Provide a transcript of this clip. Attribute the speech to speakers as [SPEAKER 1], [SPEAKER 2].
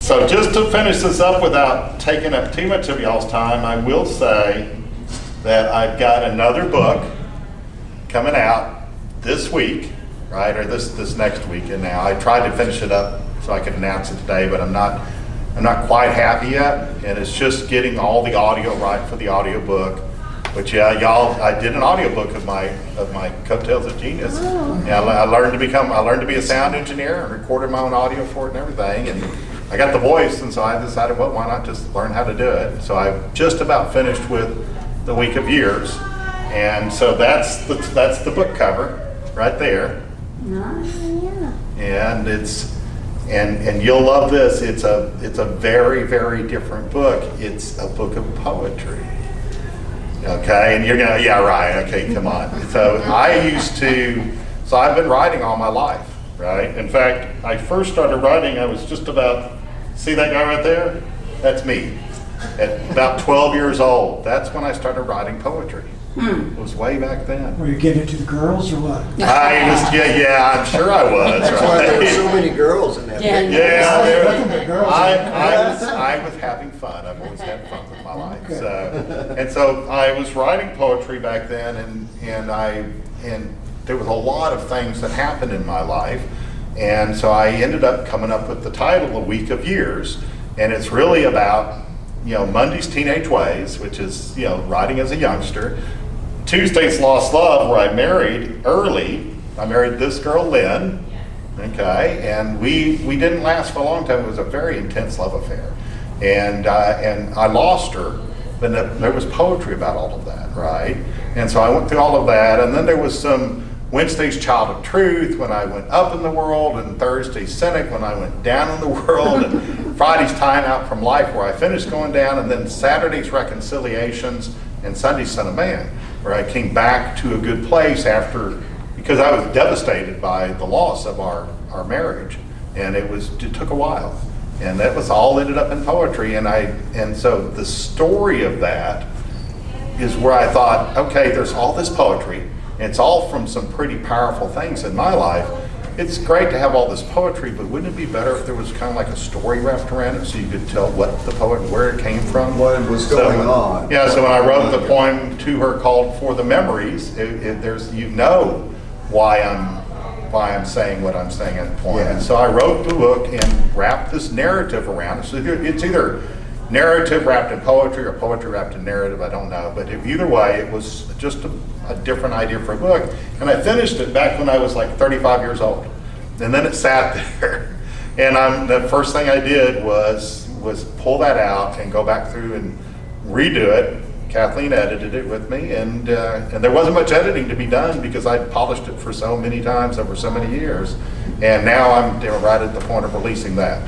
[SPEAKER 1] So just to finish this up without taking up too much of y'all's time, I will say that I've got another book coming out this week, right, or this next week. And now I tried to finish it up so I could announce it today, but I'm not quite happy yet. And it's just getting all the audio right for the audio book. But yeah, y'all, I did an audiobook of my Coattails of Genius.
[SPEAKER 2] Oh.
[SPEAKER 1] Yeah, I learned to be a sound engineer and recorded my own audio for it and everything. And I got the voice, and so I decided, well, why not just learn how to do it? So I've just about finished with The Week of Years, and so that's the book cover right there.
[SPEAKER 2] Yeah.
[SPEAKER 1] And and you'll love this. It's a very, very different book. It's a book of poetry. Okay, and you're gonna, yeah, right, okay, come on. So I've been writing all my life, right? In fact, I first started writing, I was just about, see that guy right there? That's me. At about 12 years old, that's when I started writing poetry. It was way back then.
[SPEAKER 3] Were you getting it to the girls or what?
[SPEAKER 1] I'm sure I was.
[SPEAKER 4] That's why there were so many girls in that
[SPEAKER 2] Yeah.
[SPEAKER 4] book.
[SPEAKER 1] I was having fun. I've always had fun with my life.
[SPEAKER 3] Okay.
[SPEAKER 1] So I was writing poetry back then, and there was a lot of things that happened in my life, and so I ended up coming up with the title, "A Week of Years," and it's really about Monday's teenage ways, which is writing as a youngster. Tuesday's lost love, where I married early. I married this girl, Lynn. Okay, and we didn't last for a long time. It was a very intense love affair, and I lost her. But there was poetry about all of that, right? And so I went through all of that, and then there was some Wednesday's Child of Truth when I went up in the world, and Thursday's Cynic when I went down in the world, and Friday's Time Out from Life where I finished going down, and then Saturday's Reconciliations and Sunday's Son of Man, where I came back to a good place because I was devastated by the loss of our marriage, and it took a while, and that was all ended up in poetry, and so the story of that is where I thought, okay, there's all this poetry, and it's all from some pretty powerful things in my life. It's great to have all this poetry, but wouldn't it be better if there was kind of like a story wrapped around it so you could tell what the poet, where it came from?
[SPEAKER 4] What was going on.
[SPEAKER 1] Yeah, so when I wrote the poem to her called For the Memories, there's why I'm saying what I'm saying in the poem.
[SPEAKER 4] Yeah.
[SPEAKER 1] And so I wrote the book and wrapped this narrative around it. So it's either narrative wrapped in poetry or poetry wrapped in narrative, I don't know. But either way, it was just a different idea for a book. And I finished it back when I was like 35 years old. And then it sat there. And the first thing I did was pull that out and go back through and redo it. Kathleen edited it with me, and there wasn't much editing to be done because I'd polished it for so many times over so many years. And now I'm right at the point of releasing that.